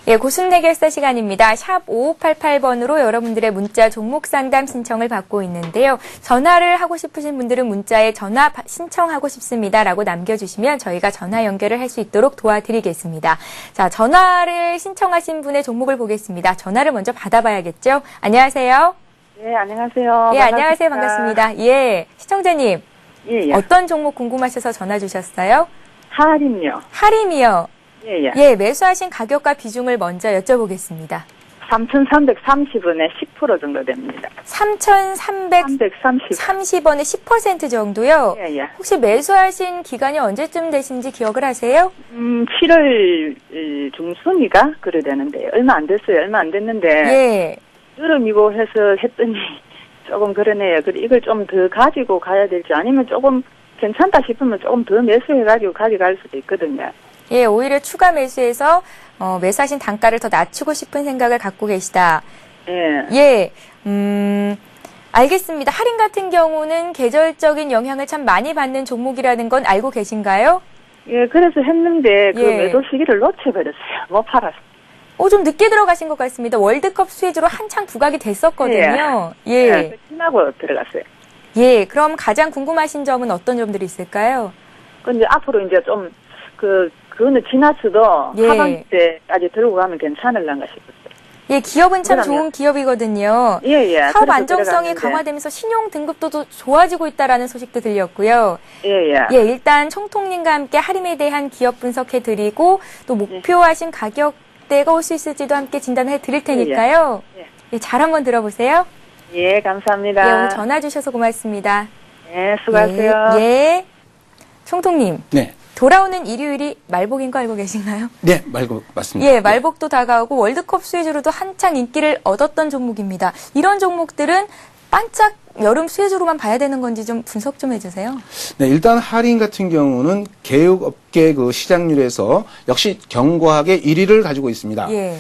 예, 고순 해결사 시간입니다. 샵 5588번으로 여러분들의 문자 종목 상담 신청을 받고 있는데요. 전화를 하고 싶으신 분들은 문자에 전화 신청하고 싶습니다라고 남겨주시면 저희가 전화 연결을 할 수 있도록 도와드리겠습니다. 자, 전화를 신청하신 분의 종목을 보겠습니다. 전화를 먼저 받아봐야겠죠? 안녕하세요. 네, 안녕하세요. 예, 안녕하세요. 반갑습니다. 예, 시청자님. 예. 어떤 종목 궁금하셔서 전화 주셨어요? 할인요. 할인이요. 예. 예, 매수하신 가격과 비중을 먼저 여쭤보겠습니다. 3,330원에 10% 정도 됩니다. 3,330원에 10% 정도요? 예. 혹시 매수하신 기간이 언제쯤 되신지 기억을 하세요? 7월 중순이가 그래 되는데 얼마 안 됐어요. 얼마 안 됐는데 예. 여름이고 해서 했더니 조금 그러네요. 그래 이걸 좀 더 가지고 가야 될지 아니면 조금 괜찮다 싶으면 조금 더 매수해가지고 가져갈 수도 있거든요. 예, 오히려 추가 매수해서 매수하신 단가를 더 낮추고 싶은 생각을 갖고 계시다. 예. 예, 알겠습니다. 할인 같은 경우는 계절적인 영향을 참 많이 받는 종목이라는 건 알고 계신가요? 예, 그래서 했는데 그 예. 매도 시기를 놓쳐버렸어요. 못 팔았어요. 좀 늦게 들어가신 것 같습니다. 월드컵 수혜주로 한창 부각이 됐었거든요. 예. 지나고 들어갔어요. 예, 그럼 가장 궁금하신 점은 어떤 점들이 있을까요? 근데 앞으로 이제 좀 그거는 지나쳐도 예. 하반기 때까지 들고 가면 괜찮을란가 싶었어요. 예, 기업은 참 그러면. 좋은 기업이거든요. 예. 사업 그래서 안정성이 들어갔는데. 강화되면서 신용 등급도 좋아지고 있다라는 소식도 들렸고요. 예. 예, 일단 총통님과 함께 할인에 대한 기업 분석해드리고 또 목표하신 가격대가 올 수 있을지도 함께 진단해 드릴 테니까요. 예, 잘 한번 들어보세요. 예, 감사합니다. 예, 오늘 전화 주셔서 고맙습니다. 예, 수고하세요. 예. 총통님. 네. 돌아오는 일요일이 말복인 거 알고 계신가요? 네, 맞습니다. 예, 말복도 다가오고 월드컵 수혜주로도 한창 인기를 얻었던 종목입니다. 이런 종목들은 반짝 여름 수혜주로만 봐야 되는 건지 좀 분석 좀 해주세요. 네, 일단 할인 같은 경우는 개육업계 그 시장률에서 역시 견고하게 1위를 가지고 있습니다. 예.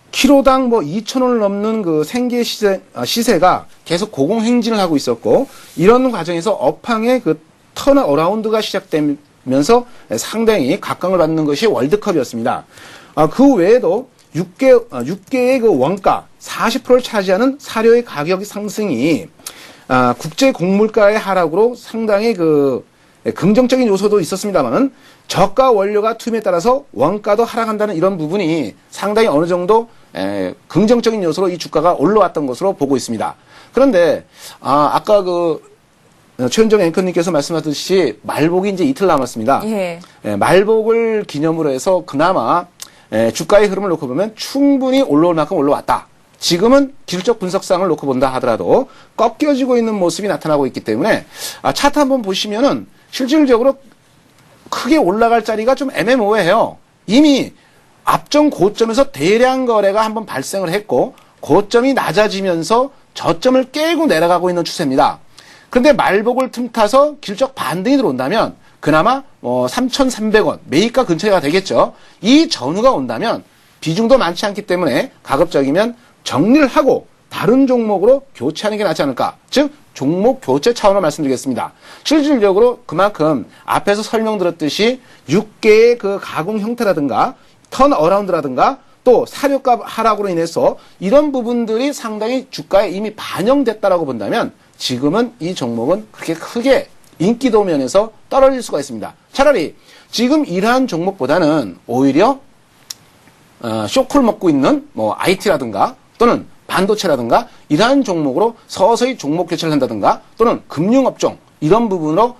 키로당 2,000원을 넘는 그 생계 시세가 계속 고공행진을 하고 있었고, 이런 과정에서 업황의 그 턴어라운드가 시작되면서 상당히 각광을 받는 것이 월드컵이었습니다. 그 외에도 6개의 그 원가 40%를 차지하는 사료의 가격 상승이 국제 곡물가의 하락으로 상당히 그 긍정적인 요소도 있었습니다만은 저가 원료가 투입에 따라서 원가도 하락한다는 이런 부분이 상당히 어느 정도 긍정적인 요소로 이 주가가 올라왔던 것으로 보고 있습니다. 그런데 아까 최은정 앵커님께서 말씀하셨듯이 말복이 이제 이틀 남았습니다. 예. 말복을 기념으로 해서 그나마 주가의 흐름을 놓고 보면 충분히 올라올 만큼 올라왔다. 지금은 기술적 분석상을 놓고 본다 하더라도 꺾여지고 있는 모습이 나타나고 있기 때문에 차트 한번 보시면은 실질적으로 크게 올라갈 자리가 좀 애매모호해요. 이미 앞전 고점에서 대량 거래가 한번 발생을 했고 고점이 낮아지면서 저점을 깨고 내려가고 있는 추세입니다. 그런데 말복을 틈타서 기술적 반등이 들어온다면 그나마 3,300원 매입가 근처가 되겠죠. 이 전후가 온다면 비중도 많지 않기 때문에 가급적이면 정리를 하고 다른 종목으로 교체하는 게 낫지 않을까. 즉 종목 교체 차원으로 말씀드리겠습니다. 실질적으로 그만큼 앞에서 설명드렸듯이 6개의 그 가공 형태라든가 턴어라운드라든가 또 사료값 하락으로 인해서 이런 부분들이 상당히 주가에 이미 반영됐다라고 본다면 지금은 이 종목은 그렇게 크게 인기도 면에서 떨어질 수가 있습니다. 차라리 지금 이러한 종목보다는 오히려 쇼크를 먹고 있는 IT라든가 또는 반도체라든가 이러한 종목으로 서서히 종목 교체를 한다든가 또는 금융업종 이런 부분으로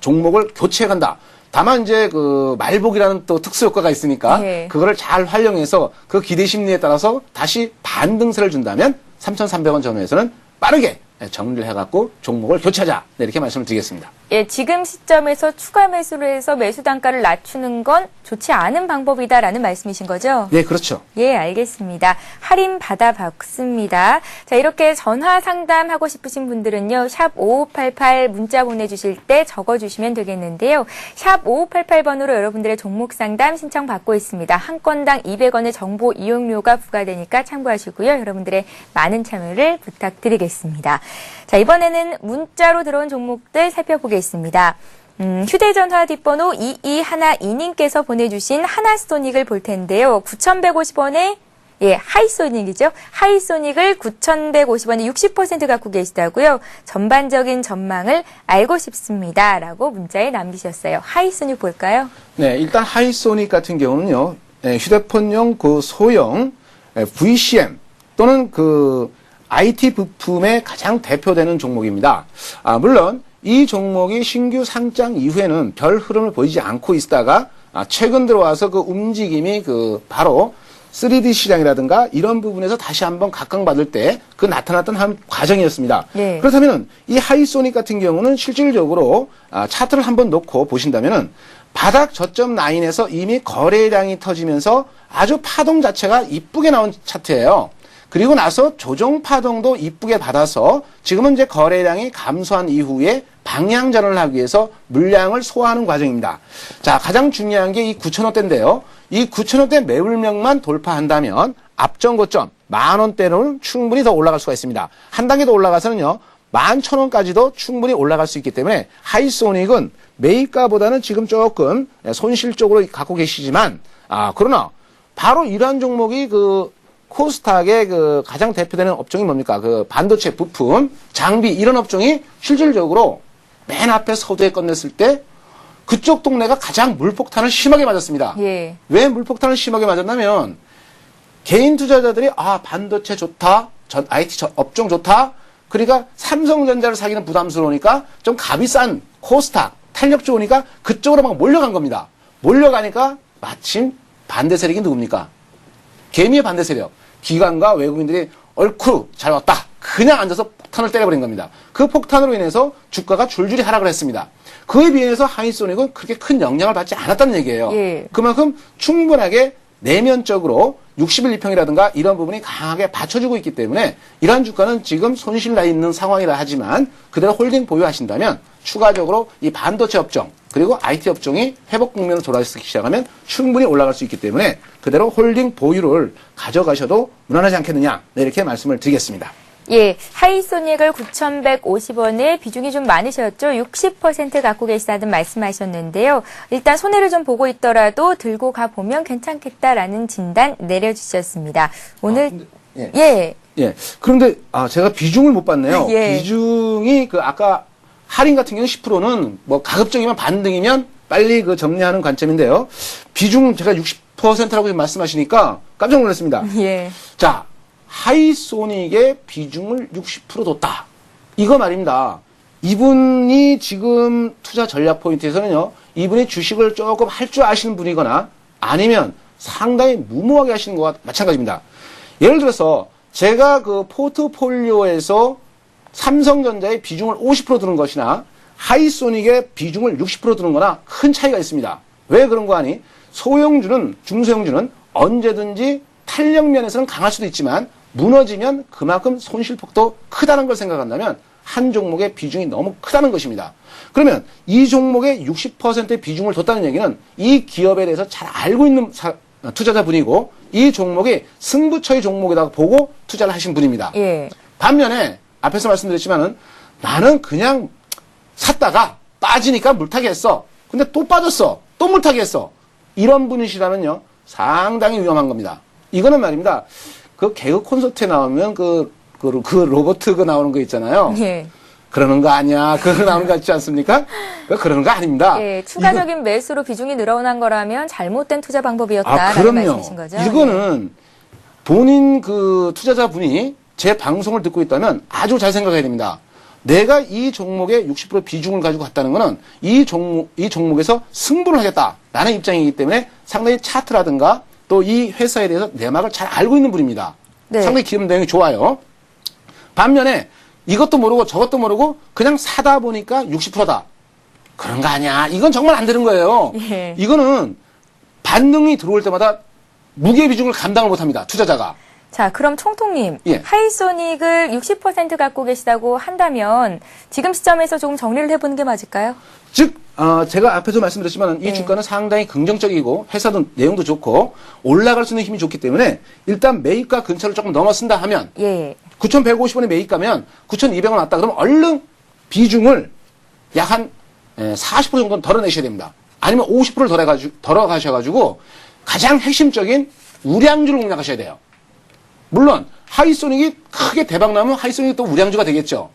종목을 교체해 간다. 다만 이제 그 말복이라는 또 특수 효과가 있으니까 네. 그거를 잘 활용해서 그 기대 심리에 따라서 다시 반등세를 준다면 3,300원 전후에서는 빠르게 정리를 해갖고 종목을 교체하자. 네, 이렇게 말씀을 드리겠습니다. 예, 지금 시점에서 추가 매수를 해서 매수 단가를 낮추는 건 좋지 않은 방법이다라는 말씀이신 거죠? 네, 그렇죠. 예, 알겠습니다. 할인 받아봤습니다. 자, 이렇게 전화 상담하고 싶으신 분들은요, 샵 5588 문자 보내주실 때 적어주시면 되겠는데요. 샵 5588번으로 여러분들의 종목 상담 신청받고 있습니다. 한 건당 200원의 정보 이용료가 부과되니까 참고하시고요. 여러분들의 많은 참여를 부탁드리겠습니다. 자, 이번에는 문자로 들어온 종목들 살펴보겠습니다. 휴대전화 뒷번호 2212님께서 보내주신 하나소닉을 볼 텐데요. 9,150원에 하이소닉이죠. 하이소닉을 9,150원에 60% 갖고 계시다고요. 전반적인 전망을 알고 싶습니다. 라고 문자에 남기셨어요. 하이소닉 볼까요? 네, 일단 하이소닉 같은 경우는요, 휴대폰용 그 소형 VCM 또는 그 IT 부품의 가장 대표되는 종목입니다. 물론 이 종목이 신규 상장 이후에는 별 흐름을 보이지 않고 있다가 최근 들어와서 그 움직임이 그 바로 3D 시장이라든가 이런 부분에서 다시 한번 각광받을 때 그 나타났던 한 과정이었습니다. 네. 그렇다면 이 하이소닉 같은 경우는 실질적으로 차트를 한번 놓고 보신다면은 바닥 저점 라인에서 이미 거래량이 터지면서 아주 파동 자체가 이쁘게 나온 차트예요. 그리고 나서 조정 파동도 이쁘게 받아서 지금은 이제 거래량이 감소한 이후에 방향 전환을 하기 위해서 물량을 소화하는 과정입니다. 자, 가장 중요한 게 이 9,000원대인데요. 이 9,000원대 매물명만 돌파한다면 앞전 고점 10,000원대로는 충분히 더 올라갈 수가 있습니다. 한 단계 더 올라가서는요. 11,000원까지도 충분히 올라갈 수 있기 때문에 하이소닉은 매입가보다는 지금 조금 손실 쪽으로 갖고 계시지만 그러나 바로 이러한 종목이 그 코스닥의 그 가장 대표되는 업종이 뭡니까? 그 반도체 부품, 장비 이런 업종이 실질적으로 맨 앞에 서두에 꺼냈을 때 그쪽 동네가 가장 물폭탄을 심하게 맞았습니다. 예. 왜 물폭탄을 심하게 맞았냐면 개인 투자자들이 반도체 좋다, IT 업종 좋다. 그러니까 삼성전자를 사기는 부담스러우니까 좀 값이 싼 코스닥 탄력 좋으니까 그쪽으로 막 몰려간 겁니다. 몰려가니까 마침 반대 세력이 누굽니까? 개미의 반대 세력. 기관과 외국인들이 얼쿠 잘 왔다. 그냥 앉아서 폭탄을 때려버린 겁니다. 그 폭탄으로 인해서 주가가 줄줄이 하락을 했습니다. 그에 비해서 하이소닉은 그렇게 큰 영향을 받지 않았다는 얘기예요. 예. 그만큼 충분하게 내면적으로 60일 이평이라든가 이런 부분이 강하게 받쳐주고 있기 때문에 이러한 주가는 지금 손실 나 있는 상황이라 하지만 그대로 홀딩 보유하신다면 추가적으로 이 반도체 업종 그리고 IT 업종이 회복 국면으로 돌아서기 시작하면 충분히 올라갈 수 있기 때문에 그대로 홀딩 보유를 가져가셔도 무난하지 않겠느냐. 네, 이렇게 말씀을 드리겠습니다. 예, 하이소닉을 9,150원에 비중이 좀 많으셨죠? 60% 갖고 계시다는 말씀하셨는데요. 일단 손해를 좀 보고 있더라도 들고 가보면 괜찮겠다라는 진단 내려주셨습니다. 오늘, 예. 그런데, 제가 비중을 못 봤네요. 예. 비중이 아까 할인 같은 경우는 10%는 가급적이면 반등이면 빨리 정리하는 관점인데요. 비중 제가 60%라고 말씀하시니까 깜짝 놀랐습니다. 예. 자, 하이소닉의 비중을 60% 뒀다. 이거 말입니다. 이분이 지금 투자 전략 포인트에서는요, 이분이 주식을 조금 할 줄 아시는 분이거나 아니면 상당히 무모하게 하시는 것과 마찬가지입니다. 예를 들어서 제가 그 포트폴리오에서 삼성전자의 비중을 50% 두는 것이나 하이소닉의 비중을 60% 두는 거나 큰 차이가 있습니다. 왜 그런 거 아니? 소형주는, 중소형주는 언제든지 탄력 면에서는 강할 수도 있지만 무너지면 그만큼 손실폭도 크다는 걸 생각한다면 한 종목의 비중이 너무 크다는 것입니다. 그러면 이 종목에 60%의 비중을 뒀다는 얘기는 이 기업에 대해서 잘 알고 있는 투자자분이고 이 종목이 승부처의 종목이라고 보고 투자를 하신 분입니다. 예. 반면에 앞에서 말씀드렸지만은 나는 그냥 샀다가 빠지니까 물타기 했어. 근데 또 빠졌어. 또 물타기 했어. 이런 분이시라면요. 상당히 위험한 겁니다. 이거는 말입니다. 그 개그 콘서트에 나오면 그 로버트 나오는 거 있잖아요. 예. 그러는 거 아니야. 그거 나오는 거 같지 않습니까? 그러는 거 아닙니다. 예, 추가적인 매수로 비중이 늘어난 거라면 잘못된 투자 방법이었다라는 그럼요. 말씀이신 거죠? 이거는 본인 그 투자자분이 제 방송을 듣고 있다면 아주 잘 생각해야 됩니다. 내가 이 종목의 60% 비중을 가지고 갔다는 것은 이 종목에서 승부를 하겠다라는 입장이기 때문에 상당히 차트라든가 또 이 회사에 대해서 내막을 잘 알고 있는 분입니다. 네. 상당히 기업 내용이 좋아요. 반면에 이것도 모르고 저것도 모르고 그냥 사다 보니까 60%다. 그런 거 아니야. 이건 정말 안 되는 거예요. 예. 이거는 반등이 들어올 때마다 무게 비중을 감당을 못합니다. 투자자가. 자, 그럼 총통님, 예. 하이소닉을 60% 갖고 계시다고 한다면 지금 시점에서 조금 정리를 해보는 게 맞을까요? 즉 제가 앞에서 말씀드렸지만 이 주가는 상당히 긍정적이고 회사도 내용도 좋고 올라갈 수 있는 힘이 좋기 때문에 일단 매입가 근처를 조금 넘어선다 하면 예. 9,150원에 매입가면 9,200원 왔다 그러면 얼른 비중을 약 한 40% 정도는 덜어내셔야 됩니다. 아니면 50%를 덜어가셔가지고 가장 핵심적인 우량주를 공략하셔야 돼요. 물론 하이소닉이 크게 대박나면 하이소닉이 또 우량주가 되겠죠.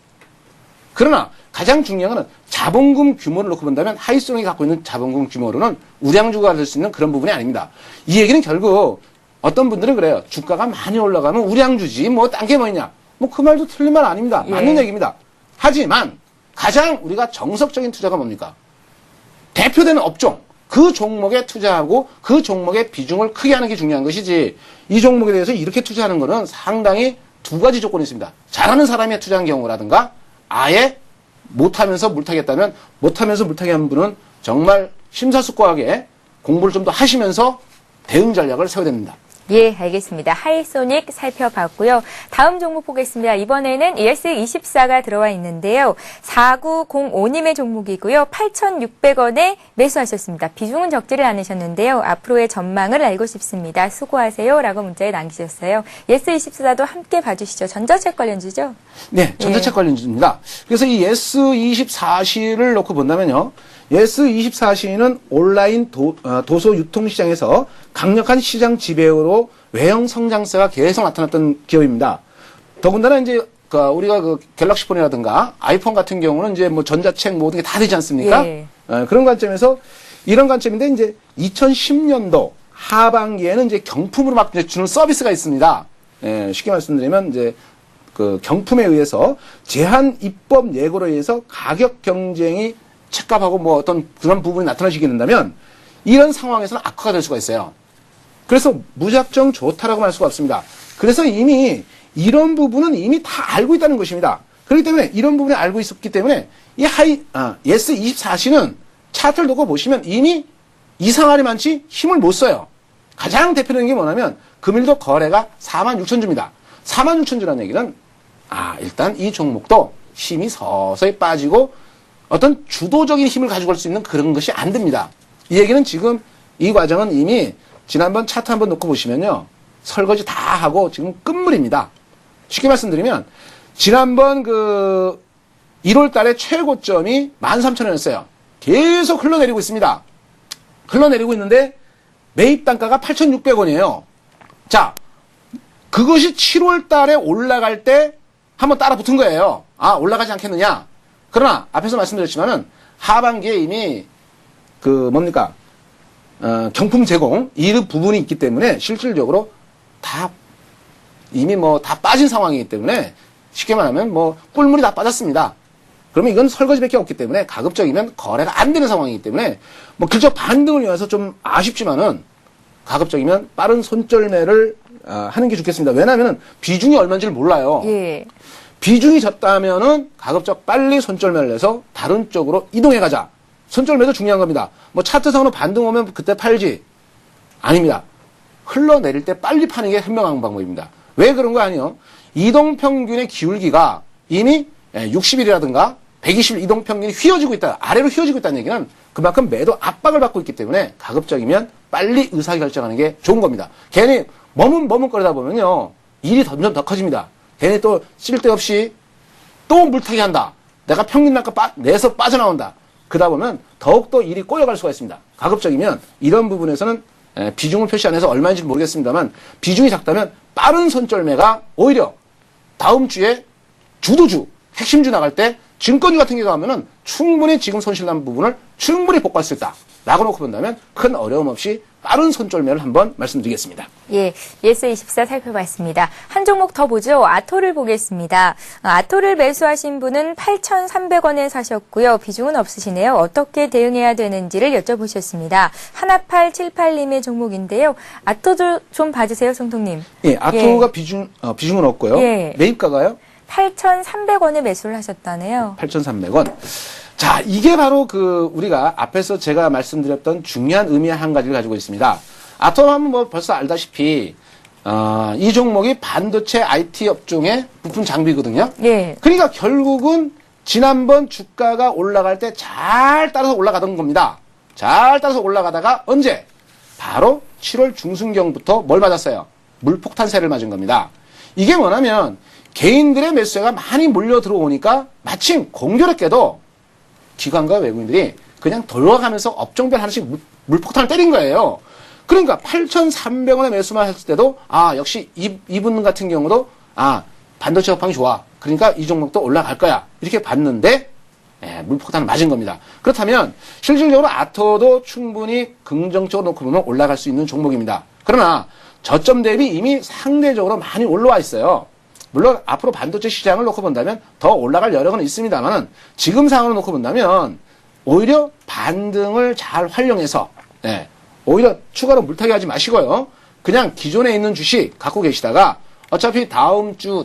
그러나 가장 중요한 건 자본금 규모를 놓고 본다면 하이소닉이 갖고 있는 자본금 규모로는 우량주가 될 수 있는 그런 부분이 아닙니다. 이 얘기는 결국 어떤 분들은 그래요. 주가가 많이 올라가면 우량주지 뭐 딴 게 뭐 있냐. 뭐 그 말도 틀린 말 아닙니다. 맞는 얘기입니다. 하지만 가장 우리가 정석적인 투자가 뭡니까? 대표되는 업종, 그 종목에 투자하고 그 종목의 비중을 크게 하는 게 중요한 것이지 이 종목에 대해서 이렇게 투자하는 것은 상당히 두 가지 조건이 있습니다. 잘하는 사람이 투자한 경우라든가 아예 못하면서 물타기했다면 못하면서 물타기 한 분은 정말 심사숙고하게 공부를 좀 더 하시면서 대응 전략을 세워야 됩니다. 예, 알겠습니다. 하이소닉 살펴봤고요. 다음 종목 보겠습니다. 이번에는 ES24가 들어와 있는데요. 4905님의 종목이고요. 8,600원에 매수하셨습니다. 비중은 적지를 않으셨는데요. 앞으로의 전망을 알고 싶습니다. 수고하세요. 라고 문자에 남기셨어요. ES24도 함께 봐주시죠. 전자책 관련주죠? 네, 전자책 관련주입니다. 그래서 이 S24시를 놓고 본다면요. S24시는 온라인 도서 유통시장에서 강력한 시장 지배로 외형 성장세가 계속 나타났던 기업입니다. 더군다나 이제 우리가 갤럭시 폰이라든가 아이폰 같은 경우는 이제 뭐 전자책 모든 게 다 되지 않습니까? 예. 그런 관점에서 이런 관점인데 이제 2010년도 하반기에는 이제 경품으로 막 주는 서비스가 있습니다. 쉽게 말씀드리면 이제 그 경품에 의해서 제한 입법 예고로 의해서 가격 경쟁이 책값하고 뭐 어떤 그런 부분이 나타나시게 된다면 이런 상황에서는 악화가 될 수가 있어요. 그래서 무작정 좋다라고 할 수가 없습니다. 그래서 이미 이런 부분은 이미 다 알고 있다는 것입니다. 그렇기 때문에 이런 부분을 알고 있었기 때문에 이 S24시는 차트를 놓고 보시면 이미 이상하리 많지 힘을 못 써요. 가장 대표적인 게 뭐냐면 금일도 거래가 46,000주입니다. 46,000주라는 얘기는 일단 이 종목도 힘이 서서히 빠지고 어떤 주도적인 힘을 가지고 갈 수 있는 그런 것이 안 됩니다. 이 얘기는 지금 이 과정은 이미 지난번 차트 한번 놓고 보시면요. 설거지 다 하고 지금 끝물입니다. 쉽게 말씀드리면 지난번 1월 달에 최고점이 13,000원이었어요. 계속 흘러내리고 있습니다. 흘러내리고 있는데 매입 단가가 8,600원이에요. 자, 그것이 7월 달에 올라갈 때 한번 따라 붙은 거예요. 올라가지 않겠느냐. 그러나 앞에서 말씀드렸지만은 하반기에 이미 경품 제공 이 부분이 있기 때문에 실질적으로 다 이미 다 빠진 상황이기 때문에 쉽게 말하면 꿀물이 다 빠졌습니다. 그러면 이건 설거지밖에 없기 때문에 가급적이면 거래가 안 되는 상황이기 때문에 기적 반등을 위해서 좀 아쉽지만은 가급적이면 빠른 손절매를 하는 게 좋겠습니다. 왜냐하면 비중이 얼마인지를 몰라요. 예. 비중이 적다면은 가급적 빨리 손절매를 해서 다른 쪽으로 이동해 가자. 손절매도 중요한 겁니다. 차트상으로 반등 오면 그때 팔지. 아닙니다. 흘러내릴 때 빨리 파는 게 현명한 방법입니다. 왜 그런 거 아니에요? 이동평균의 기울기가 이미 60일이라든가 120일 이동평균이 휘어지고 있다, 아래로 휘어지고 있다는 얘기는 그만큼 매도 압박을 받고 있기 때문에 가급적이면 빨리 의사결정하는 게 좋은 겁니다. 괜히 머뭇거리다 보면요, 일이 점점 더 커집니다. 괜히 또 쓸데없이 또 물타기 한다. 내가 평균 단가 내서 빠져나온다. 그러다 보면 더욱더 일이 꼬여갈 수가 있습니다. 가급적이면 이런 부분에서는 비중을 표시 안 해서 얼마인지 모르겠습니다만 비중이 작다면 빠른 손절매가 오히려 다음 주에 주도주, 핵심주 나갈 때 증권주 같은 경우 하면은 충분히 지금 손실난 부분을 충분히 복구할 수 있다. 라고 놓고 본다면 큰 어려움 없이 빠른 손절매를 한번 말씀드리겠습니다. 예, 예스24 살펴봤습니다. 한 종목 더 보죠. 아토를 보겠습니다. 아토를 매수하신 분은 8,300원에 사셨고요. 비중은 없으시네요. 어떻게 대응해야 되는지를 여쭤보셨습니다. 1878님의 종목인데요. 아토도 좀 봐주세요, 송통님. 예, 아토가 비중은 없고요. 예. 매입가가요? 8,300원에 매수를 하셨다네요. 8,300원. 자, 이게 바로 우리가 앞에서 제가 말씀드렸던 중요한 의미 한 가지를 가지고 있습니다. 아톰 하면 뭐 벌써 알다시피, 이 종목이 반도체 IT 업종의 부품 장비거든요. 예. 그러니까 결국은 지난번 주가가 올라갈 때 잘 따라서 올라가던 겁니다. 잘 따라서 올라가다가 언제? 바로 7월 중순경부터 뭘 맞았어요? 물폭탄세를 맞은 겁니다. 이게 뭐냐면 개인들의 매수세가 많이 몰려 들어오니까 마침 공교롭게도 기관과 외국인들이 그냥 돌아가면서 업종별 하나씩 물폭탄을 때린 거예요. 그러니까 8,300원에 매수만 했을 때도 역시 이분 같은 경우도 반도체 업황이 좋아. 그러니까 이 종목도 올라갈 거야. 이렇게 봤는데 물폭탄을 맞은 겁니다. 그렇다면 실질적으로 아토도 충분히 긍정적으로 놓고 보면 올라갈 수 있는 종목입니다. 그러나 저점 대비 이미 상대적으로 많이 올라와 있어요. 물론 앞으로 반도체 시장을 놓고 본다면 더 올라갈 여력은 있습니다만 지금 상황을 놓고 본다면 오히려 반등을 잘 활용해서 오히려 추가로 물타기 하지 마시고요. 그냥 기존에 있는 주식 갖고 계시다가 어차피 다음 주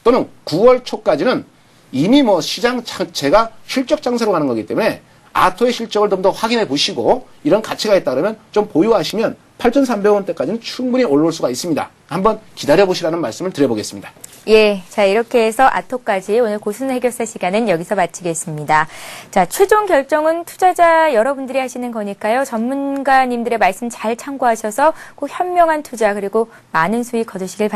또는 9월 초까지는 이미 뭐 시장 자체가 실적 장세로 가는 거기 때문에 아토의 실적을 좀 더 확인해 보시고 이런 가치가 있다 그러면 좀 보유하시면 8,300원대까지는 충분히 올라올 수가 있습니다. 한번 기다려보시라는 말씀을 드려보겠습니다. 예, 자 이렇게 해서 아토까지 오늘 고순 해결사 시간은 여기서 마치겠습니다. 자, 최종 결정은 투자자 여러분들이 하시는 거니까요. 전문가님들의 말씀 잘 참고하셔서 꼭 현명한 투자 그리고 많은 수익 거두시길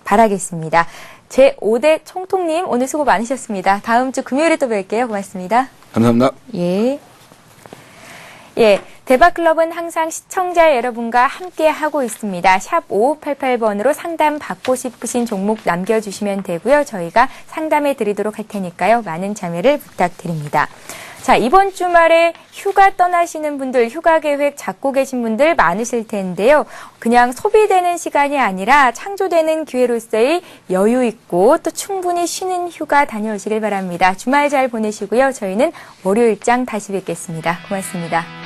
바라겠습니다. 제5대 총통님 오늘 수고 많으셨습니다. 다음 주 금요일에 또 뵐게요. 고맙습니다. 감사합니다. 예. 예, 대박클럽은 항상 시청자 여러분과 함께 하고 있습니다. 샵 5588번으로 상담 받고 싶으신 종목 남겨주시면 되고요. 저희가 상담해 드리도록 할 테니까요. 많은 참여를 부탁드립니다. 자, 이번 주말에 휴가 떠나시는 분들, 휴가 계획 잡고 계신 분들 많으실 텐데요. 그냥 소비되는 시간이 아니라 창조되는 기회로서의 여유 있고 또 충분히 쉬는 휴가 다녀오시길 바랍니다. 주말 잘 보내시고요. 저희는 월요일장 다시 뵙겠습니다. 고맙습니다.